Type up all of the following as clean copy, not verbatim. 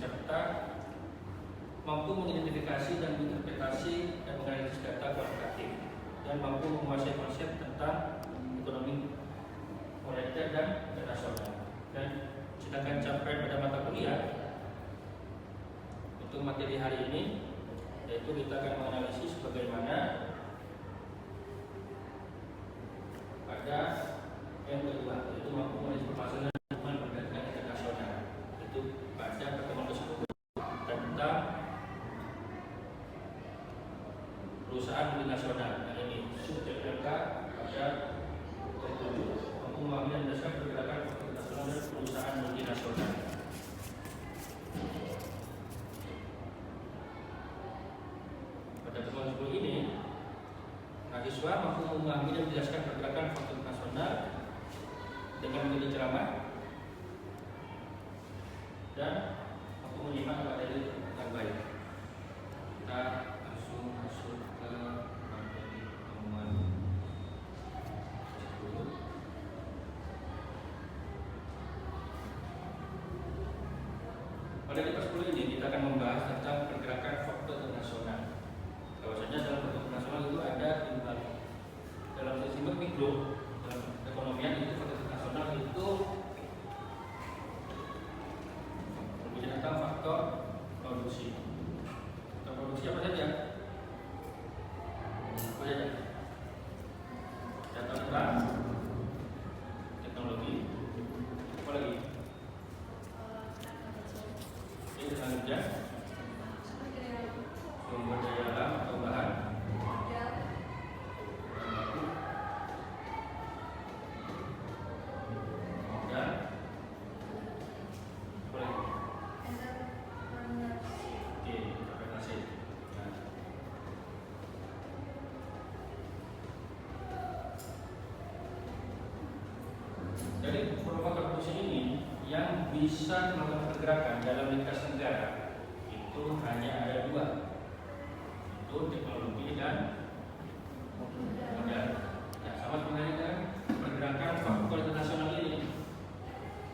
serta mampu mengidentifikasi dan menginterpretasi dan menganalisis data kuantitatif, dan mampu menguasai konsep tentang ekonomi moneter dan internasional. Dan sedangkan capaian pada mata kuliah untuk materi hari ini, yaitu kita akan menganalisis bagaimana pada yang kedua, yaitu mampu menganalisis permasalahan hubungan perdagangan internasional. Itu pada pertemuan tersebut tentang perusahaan multinasional. Nah, ini subjek pada tertuju mampu memahami dan mendasarkan pergerakan internasional dan perusahaan multinasional. Pada pertemuan tersebut ini, mahasiswa mampu memahami dan menjelaskan pergerakan faktor internasional dengan metode ceramah dan mampu menyimak materi dengan baik. Kita langsung masuk ke materi pertemuan tersebut. Pada kelas 10 ini kita akan membahas tentang pergerakan faktor internasional. Bahwasanya dalam faktor internasional itu ada dibagi. Dalam sistem mikro, dalam ekonomian itu faktor internasional itu berbicara tentang faktor produksi. Faktor produksi apa saja? Apa saja? Data tentang teknologi. Apa lagi? Ini selanjutnya sumber daya alam atau bahan, dan apa lagi? Oke, interpretasi. Nah, dari faktor produksi ini yang bisa melakukan pergerakan dalam lintas negara itu hanya ada dua, itu teknologi dan modal. Nah, sama sebenarnya dengan pergerakan faktor internasional ini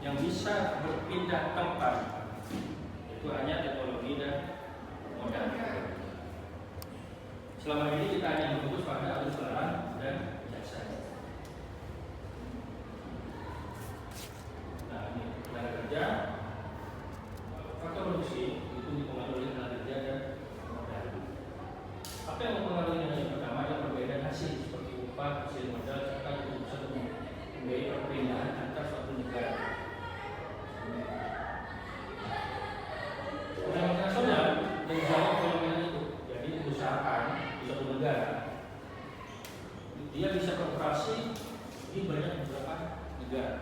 yang bisa berpindah tempat itu hanya teknologi dan modal. Selama ini kita hanya fokus pada arus barang dan jasa. Nah, ini tenaga kerja, faktor produksi itu dipengaruhi tenaga kerja dan modal. Apa yang mempengaruhi? Yang pertama adalah perbedaan hasil seperti upah, hasil modal, serta keputusan membiayai perpindahan antar suatu negara. Perusahaan internasional menjawab fenomena itu. Jadi perusahaan di suatu negara dia bisa beroperasi di banyak beberapa negara.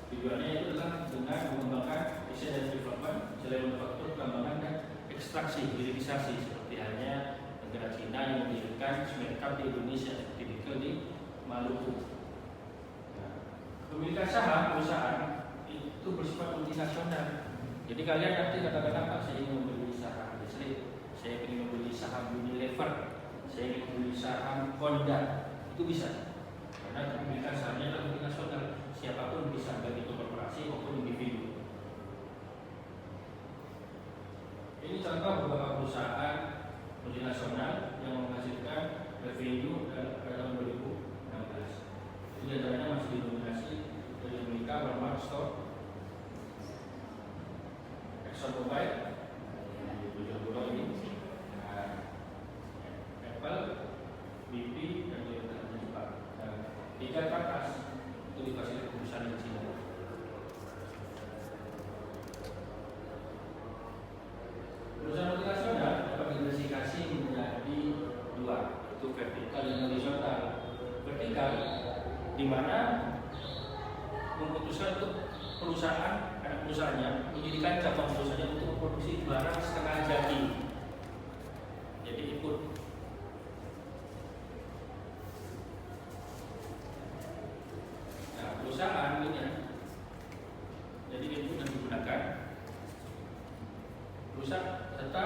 Tujuannya itu adalah dengan mengembangkan riset dan development, selain manufaktur, pengembangan dan ekstraksi, hilirisasi, seperti halnya negara Cina yang mendirikan smelter di Indonesia, seperti nikel di Maluku. Nah, kepemilikan saham perusahaan itu bersifat multinasional. Jadi kalian nanti katakan apa? Saya ingin membeli saham Nestle, saya ingin membeli saham Unilever, saya ingin membeli saham Honda, itu bisa. Karena kepemilikan sahamnya adalah multinasional. Siapapun bisa, baik itu korporasi maupun individu. Ini contoh beberapa perusahaan multinasional yang menghasilkan revenue pada tahun 2016. Itu diantaranya masih didominasi dari Amerika, Walmart, Store, ExxonMobil, Bujang ini, Apple, BP, dan Toyota Jepang. Tiga kertas itu dikasih perusahaan di Cina. Perusahaan multinasional dapat diklasifikasi menjadi dua, yaitu vertikal dan horizontal. Vertikal di mana memutuskan untuk perusahaan, anak perusahaannya mendirikan cabang perusahaannya untuk memproduksi barang setengah jadi. Jadi ikut. Nah, perusahaan punya jadi input yang digunakan perusahaan serta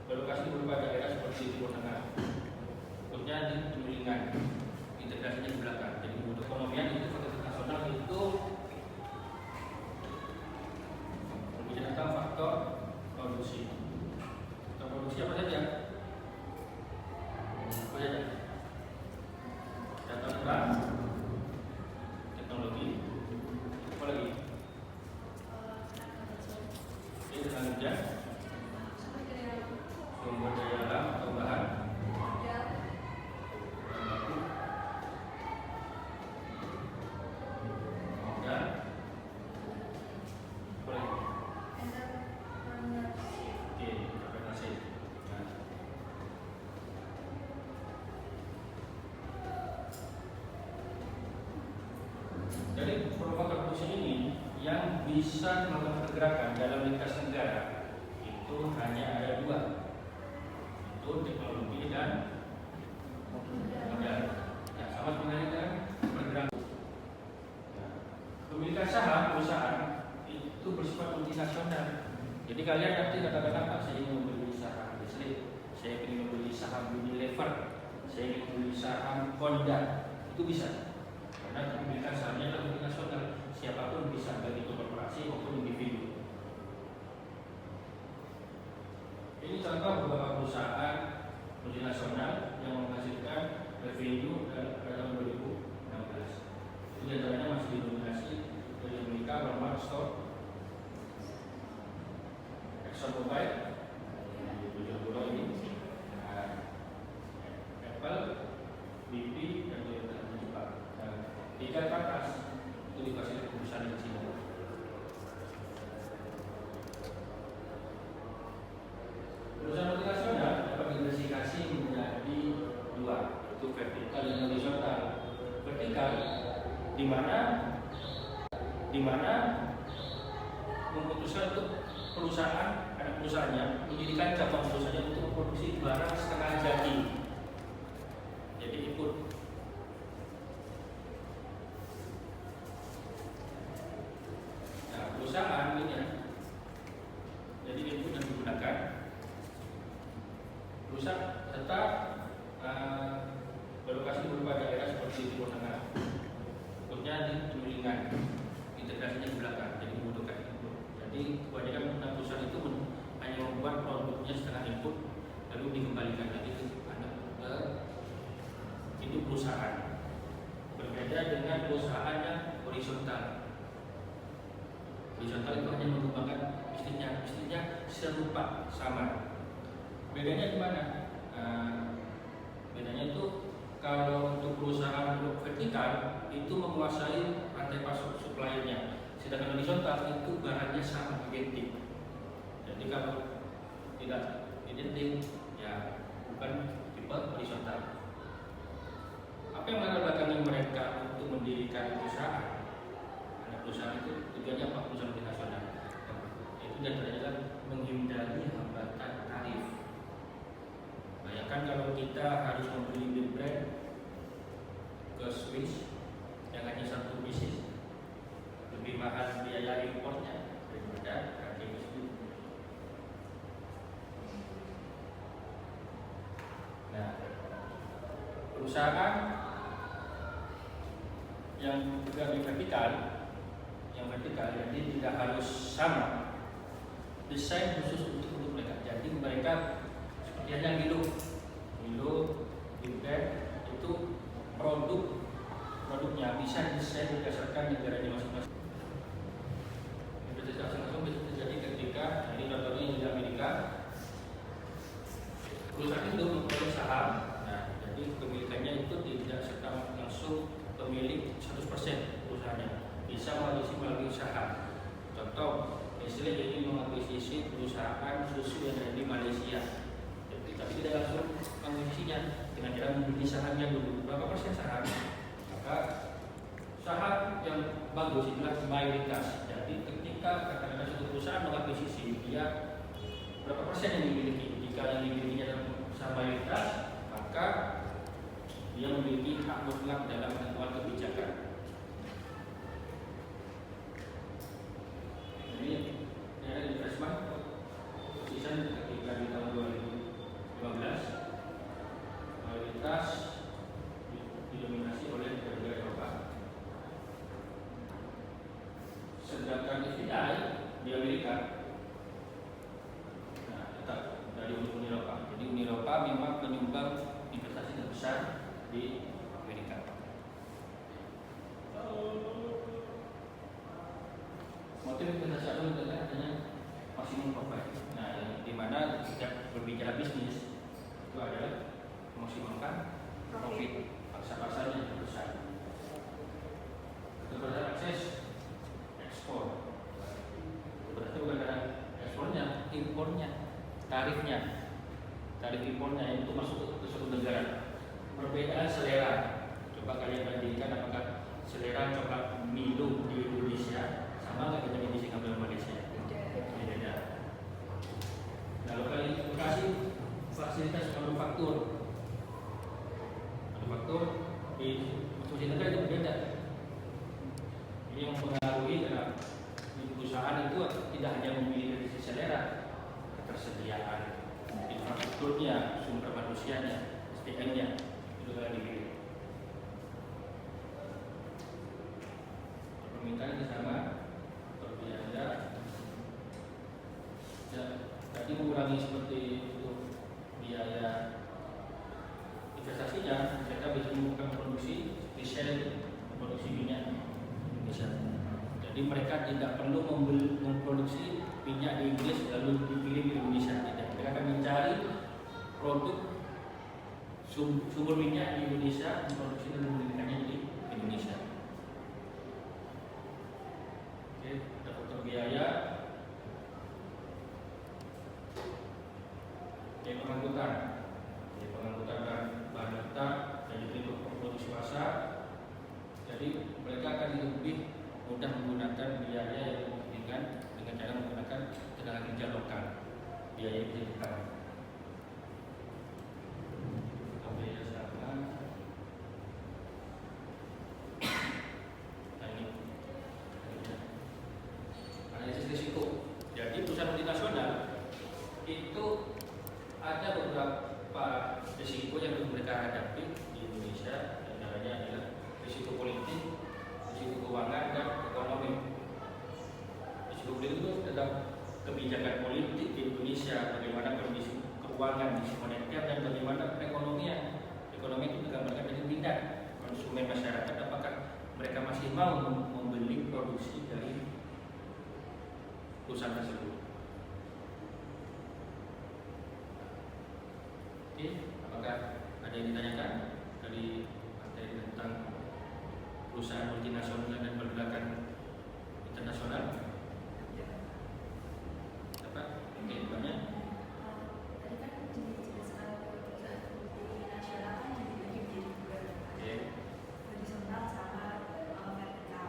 berlokasi di beberapa daerah seperti Timur Tengah, inputnya di Tulingan, integrasinya di belakang. Jadi untuk ekonomian itu faktor internasional itu yang bisa melakukan pergerakan dalam lintas negara itu hanya ada dua, itu teknologi dan modal. Nah, sama sebenarnya dengan pergerakan. Nah, pemilikan saham perusahaan itu bersifat multinasional. Jadi kalian nanti katakan Pak, saya ingin membeli saham Nestle, saya ingin membeli saham Unilever, saya ingin membeli saham Honda, itu bisa. Karena kepemilikan sahamnya adalah multinasional, siapapun bisa, baik itu korporasi maupun individu. Ini contoh beberapa perusahaan multinasional yang menghasilkan revenue dalam 2016. Itu diantaranya masih didominasi dari Amerika, Walmart, Store, ExxonMobil, Pulau ini, Apple, BP, dan Toyota di Jepang. Tiga ke atas itu dikasih perusahaan di Cina. Perusahaan multinasional dapat diklasifikasi menjadi dua, yaitu vertikal dan horizontal. Vertikal di mana memutuskan untuk perusahaan, anak perusahaannya mendirikan cabang perusahaannya untuk memproduksi barang setengah jadi. Jadi ikut. Nah, perusahaan ini jadi input yang digunakan perusahaan serta berlokasi di beberapa daerah seperti Timur Tengah. Inputnya di penyilingan, integrasinya di belakang, jadi membutuhkan input. Jadi kebanyakan perusahaan itu hanya membuat produknya setengah input lalu dikembalikan lagi ke itu perusahaan. Berbeda dengan perusahaan yang horizontal. Horizontal itu hanya mengembangkan bisnisnya serupa, sama. Bedanya di mana? Bedanya itu kalau untuk perusahaan vertikal itu menguasai rantai pasok suppliernya, sedangkan horizontal itu barangnya sama, identik. Jadi kalau tidak identik, ya bukan tipe horizontal. Apa yang latar belakangnya mereka untuk mendirikan perusahaan? Karena perusahaan itu tujuannya apa? Perusahaan multinasional. Itu diantaranya adalah menghindari hambatan tarif. Bayangkan kalau kita harus membeli big brand ke Swiss yang hanya satu bisnis, lebih mahal biaya impornya daripada harga bisnis. Nah, perusahaan yang juga di vertikal, jadi tidak harus sama desain khusus untuk mereka. Jadi mereka seperti hanya Milo, Big itu produknya bisa desain berdasarkan negaranya masing-masing. Investasi langsung bisa terjadi ketika ini contohnya di Amerika, perusahaan itu mempunyai saham. Nah, jadi kepemilikannya itu tidak serta langsung pemilik 100% perusahaannya, bisa melalui saham. Contoh, Nestle ini mengakuisisi perusahaan susu yang ada di Malaysia, tapi tidak langsung mengakuisisinya dengan cara membeli sahamnya dulu. Berapa persen saham? Maka saham yang bagus itulah mayoritas. Jadi ketika katakanlah suatu perusahaan mengakuisisi, dia berapa persen yang dimiliki? Jika yang dimilikinya dalam saham mayoritas, maka dia memiliki hak mutlak dalam menentukan kebijakan. Ini ada investment position ketika di tahun 2015 mayoritas didominasi oleh negara Eropa. Sedangkan FDI di Amerika, nah tetap dari Uni Eropa. Jadi Uni Eropa memang menyumbang investasi terbesar di Amerika. Motif investasi awal adalah adanya maksimum profit. Nah, di mana ketika berbicara bisnis itu adalah memaksimalkan profit, pasar-pasar yang besar. Keberadaan akses ekspor. Berarti bukan karena ekspornya, impornya, tarif impornya itu masuk ke suatu negara. Perbedaan selera. Coba kalian bandingkan apakah selera coklat Milo di Indonesia sama nggak Konstruksi negara itu berbeda. Ini yang mempengaruhi karena perusahaan itu tidak hanya memilih dari sisi selera, ketersediaan infrastrukturnya, sumber manusianya, SDM-nya itu kalau dipilih. Permintaan itu sama, berbiaya. Ya, tadi mengurangi seperti itu biaya investasinya, mereka bisa membuka produksi di shell produksi minyak Indonesia. Jadi mereka tidak perlu memproduksi minyak di Inggris lalu dikirim di Indonesia. Tidak. Mereka akan mencari produk sumber minyak di Indonesia, memproduksi dan membelikannya di Indonesia. Oke, ada faktor biaya. Pengangkutan dan bahan mentah dan juga produksi pasar. Jadi mereka akan lebih mudah menggunakan biaya yang ringan dengan cara menggunakan tenaga kerja lokal. Biaya yang ditekan. Biaya sama. Nah ini analisis risiko. Jadi perusahaan multinasional itu ada beberapa risiko yang mereka hadapi di Indonesia, antaranya adalah risiko politik, risiko keuangan dan ekonomi. Risiko politik itu tentang kebijakan politik di Indonesia, bagaimana kondisi keuangan, kondisi moneter dan bagaimana perekonomian. Ekonomi itu juga mereka menjadi minat konsumen masyarakat, apakah mereka masih mau membeli produksi dari perusahaan tersebut. Apakah ada yang ditanyakan dari materi tentang perusahaan multinasional dan pergerakan internasional? Apa? Oke, banyak. Tadi kan dijelaskan perusahaan multinasional kan dibagi menjadi dua, horizontal sama vertikal.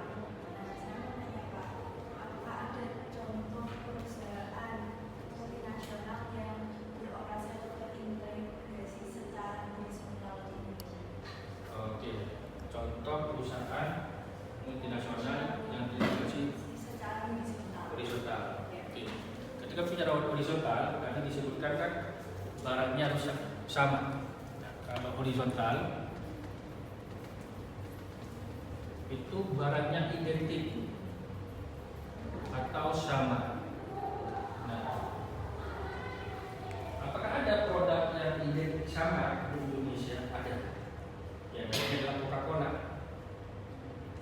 Nah, saya mau tanya Pak, apakah ada contoh perusahaan multinasional yang beroperasi atau terintegrasi secara horizontal di Indonesia? Oke, contoh perusahaan multinasional yang terintegrasi secara horizontal. Oke. Ketika bicara horizontal, karena disebutkan kan barangnya harus sama. Nah, kalau horizontal itu barangnya identik atau sama. Nah, apakah ada produk yang identik sama di Indonesia? Ada. Ya, ini adalah Coca-Cola.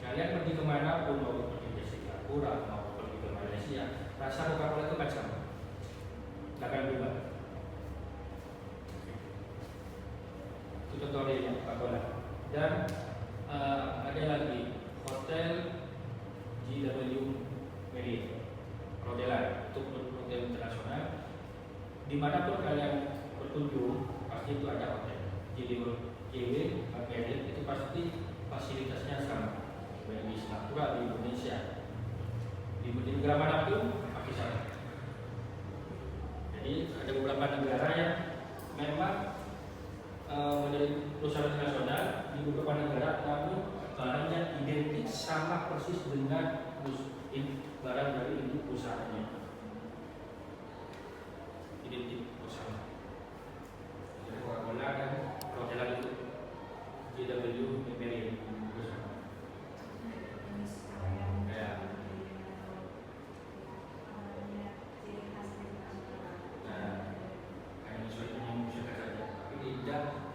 Kalian pergi kemana pun, mau pergi ke Singapura, mau pergi ke Malaysia, rasa Coca-Cola itu kan sama. Tidak akan berubah. Itu contoh dari Coca-Cola. Dan ada lagi hotel JW Marriott, perhotelan, itu hotel internasional. Dimanapun kalian berkunjung, pasti itu ada hotel JW Marriott, itu pasti fasilitasnya sama. Baik di Singapura, di Indonesia, di negara manapun pasti sama. Jadi ada beberapa negara yang memang menjadi perusahaan internasional di beberapa negara, namun barangnya identik sama persis dengan barang dari induk perusahaannya. Identik bersama. Jadi Coca-Cola dan perhotelan itu JW Marriott.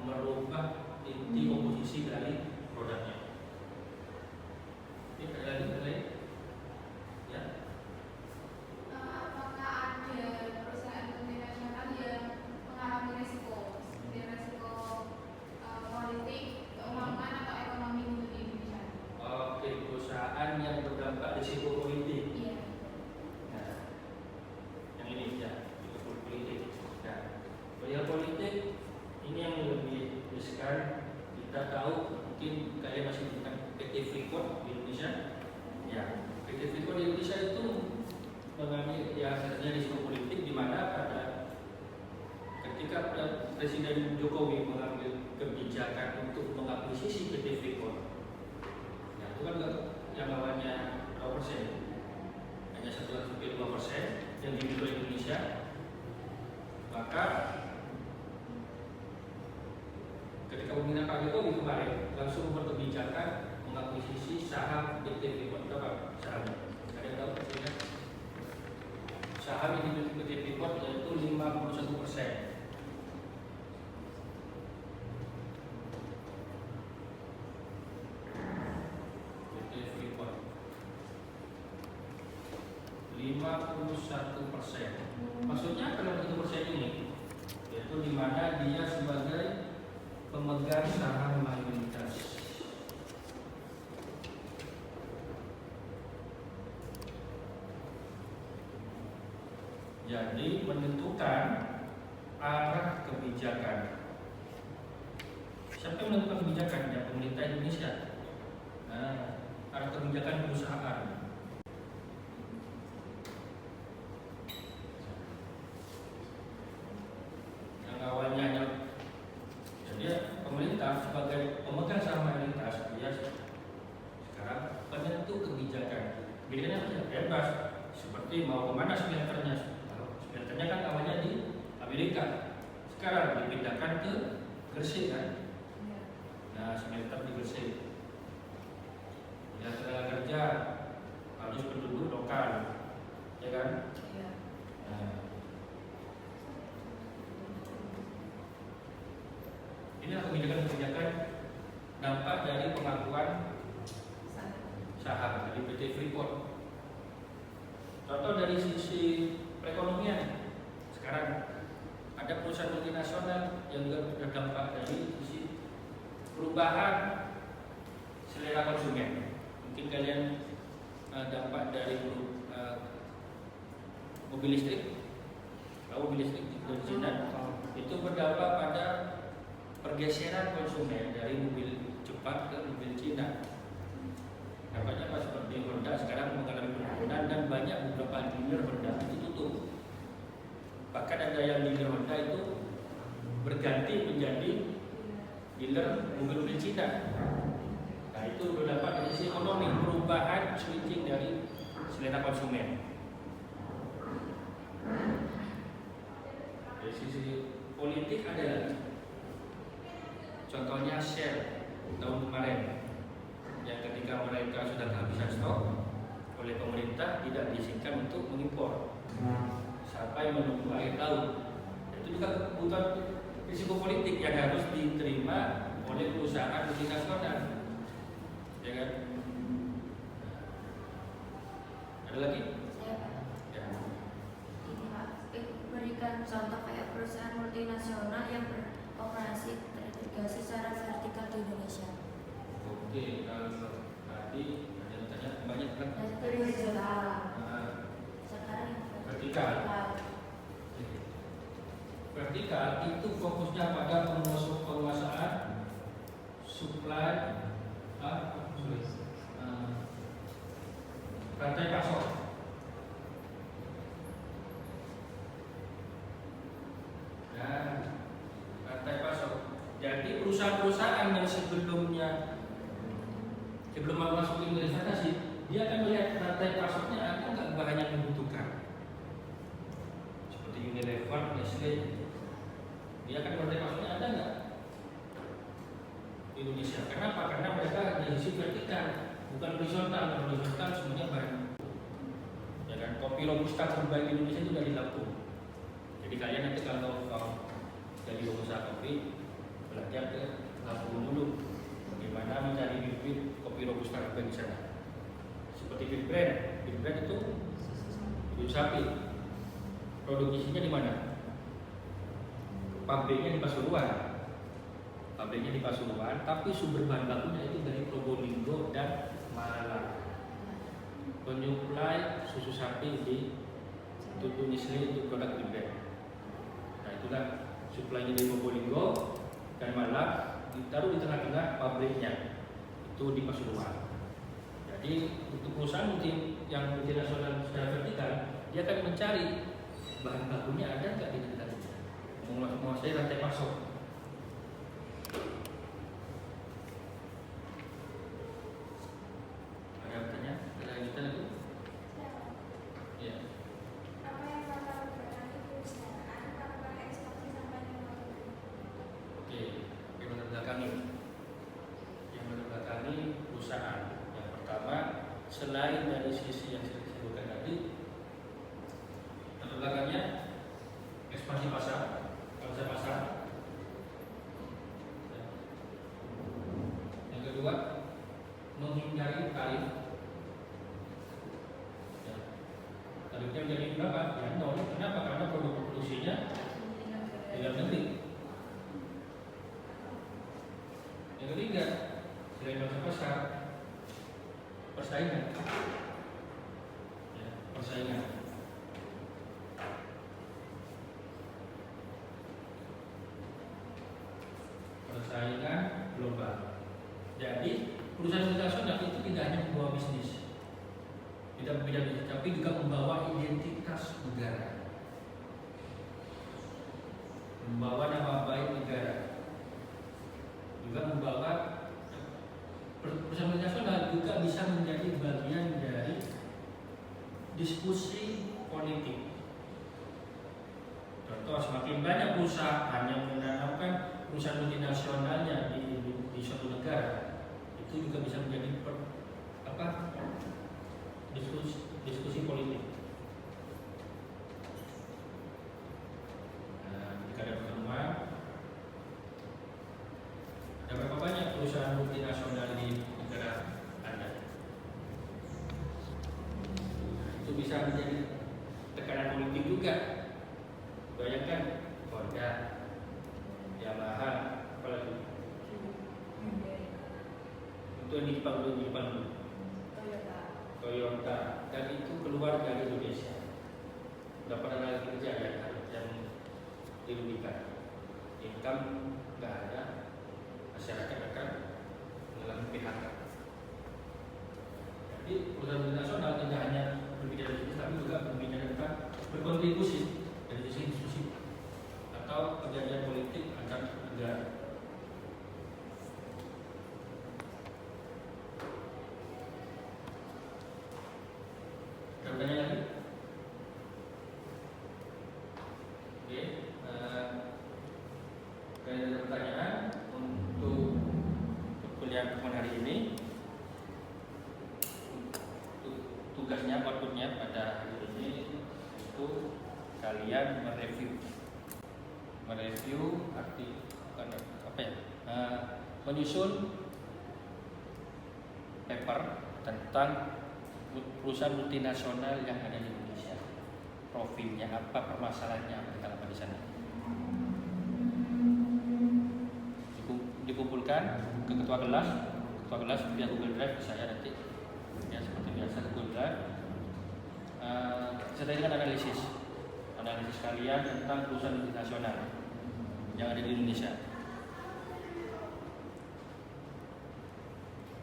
Merubah inti komposisi dari produknya. Ini ada lagi, ya. Apakah ada perusahaan multinasional yang mengalami risiko seperti risiko politik, keuangan atau ekonomi di Indonesia? Oke, perusahaan yang berdampak risiko politik. Iya. Nah, yang ini ya, risiko politik. Nah, perihal politik ini yang lebih riskan. Kita tahu mungkin kalian masih tentang PT Freeport di Indonesia. Ya, PT Freeport di Indonesia itu mengalami ya sebenarnya risiko politik, di mana pada ketika Presiden Jokowi mengambil kebijakan untuk mengakuisisi PT Freeport, saham PT Freeport berapa sahamnya? Ada yang tahu? Tidak? Saham yang dimiliki PT Freeport yaitu 51%. PT Freeport 51%. Maksudnya apa 51% ini? Yaitu di mana dia sebagai pemegang saham mayoritas. Jadi menentukan arah kebijakan. Siapa yang menentukan kebijakan? Ya, pemerintah Indonesia. Nah, arah kebijakan perusahaan. Yang awalnya hanya jadi pemerintah sebagai pemegang saham mayoritas, dia sekarang penentu kebijakan. Kebijakannya apa? Bebas. Seperti mau kemana smelternya? Smelternya kan awalnya di Amerika, sekarang dipindahkan ke Gresik kan? Nah, smelter di Gresik. Ya, tenaga kerja harus penduduk lokal, ya kan? Nah, inilah kebijakan-kebijakan dampak dari pengakuan saham dari PT Freeport. Contoh dari sisi perekonomian, sekarang ada perusahaan multinasional yang juga berdampak dari sisi perubahan selera konsumen. Mungkin kalian dampak dari mobil listrik, kalau mobil listrik dari Cina itu berdampak pada pergeseran konsumen dari mobil Jepang ke mobil Cina. Nampaknya pas seperti Honda sekarang mengalami penurunan dan banyak beberapa dealer Honda itu tutup. Bahkan ada yang dealer Honda itu berganti menjadi dealer mobil-mobil Cina. Nah, itu berdampak dari sisi ekonomi, perubahan switching dari selera konsumen. Dari sisi politik ada lagi. Contohnya Shell tahun kemarin, yang ketika mereka sudah kehabisan stok oleh pemerintah tidak diizinkan untuk mengimpor sampai menunggu akhir tahun. Itu juga kebutuhan risiko politik yang harus diterima oleh perusahaan multinasional, ya kan? Ada lagi? Ya. Ini Pak, berikan contoh kayak perusahaan multinasional yang beroperasi terintegrasi secara vertikal di Indonesia. Oke, kalau tadi ada yang tanya banyak kan? Dari horizontal. Nah, Sekarang yang vertikal. Vertikal itu fokusnya pada penguasaan supply, rantai pasok. Nah, rantai pasok. Jadi perusahaan-perusahaan yang sebelum masuk ke investasi, dia akan melihat rantai pasoknya ada nggak bahan yang dibutuhkan. Seperti Unilever, Nestle, dia akan rantai pasoknya ada nggak di Indonesia. Kenapa? Karena mereka dari sisi vertikal, bukan horizontal. Horizontal semuanya bahan. Ya kan, kopi robusta terbaik di Indonesia itu dari Lampung. Jadi kalian nanti kalau jadi pengusaha kopi, belajar ke Lampung dulu. Bagaimana mencari bibit kopi robusta terbaik di sana. Seperti Big Brand itu susu sapi. Produksinya di mana? Pabriknya di Pasuruan. Tapi sumber bahan bakunya itu dari Probolinggo dan Malang. Penyuplai susu sapi di Tutu Nisli untuk produk Big Brand. Nah, itulah suplainya dari Probolinggo dan Malang, ditaruh di tengah-tengah pabriknya itu di Pasuruan. Jadi untuk perusahaan yang multinasional secara vertikal, dia akan mencari bahan bakunya ada nggak di negara, menguasai rantai pasok. Ada yang bertanya? Ada lanjutan lagi? Ya. Oke, yang menerbelakangi perusahaan. Yang pertama selain dari sisi yang saya sebutkan tadi, latar belakangnya ekspansi pasar, bangsa pasar. Yang kedua, menghindari tarif. Ya. Tarifnya menjadi berapa? Ya nol. Kenapa? Karena produk produksinya di dalam negeri. Yang ketiga, selain bangsa pasar, persaingan. Ya, persaingan. Persaingan global. Jadi perusahaan multinasional itu tidak hanya membawa bisnis, tidak membawa bisnis, tapi juga membawa identitas negara, membawa nama baik negara, juga membawa perusahaan multinasional juga bisa menjadi bagian dari diskusi politik. Contoh, semakin banyak perusahaan yang menanamkan perusahaan multinasionalnya di suatu negara, itu juga bisa menjadi diskusi politik. Nah, jika ada pertemuan, ada berapa banyak perusahaan multinasional di negara Anda? Itu bisa menjadi tekanan politik juga. Bayangkan Honda, Yamaha, apalagi untuk yang di Jepang dulu, Toyota, dan itu keluar dari Indonesia. Berapa tenaga kerja yang dirugikan? Income nggak ada, masyarakat akan mengalami PHK. Jadi perusahaan multinasional tidak hanya berbicara di sini, tapi juga berbicara tentang berkontribusi dari sisi diskusi atau perjanjian politik antar negara. Ada pertanyaan lagi? Oke, ada pertanyaan untuk kuliah pertemuan hari ini. Tugasnya, outputnya pada hari ini itu kalian mereview menyusun paper tentang perusahaan multinasional yang ada di Indonesia. Profilnya apa, permasalahannya apa di sana. Dikumpulkan ke ketua kelas via Google Drive ke saya nanti. Ya, seperti biasa Google Drive. Sertai dengan analisis kalian tentang perusahaan multinasional yang ada di Indonesia.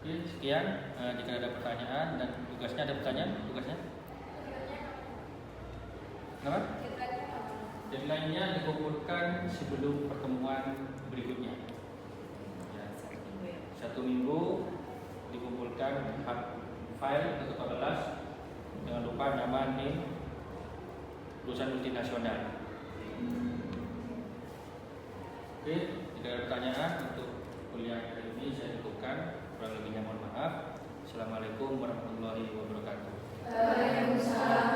Oke, sekian. Jika ada pertanyaan dan tugasnya, ada pertanyaan tugasnya? Kenapa? Deadline-nya dikumpulkan sebelum pertemuan berikutnya. Ya. 1 minggu dikumpulkan file ke ketua kelas. Jangan lupa nama, name, perusahaan multinasional. Oke, jika ada pertanyaan untuk kuliah hari ini saya cukupkan. Kurang lebihnya mohon maaf. Assalamualaikum warahmatullahi wabarakatuh. Waalaikumsalam.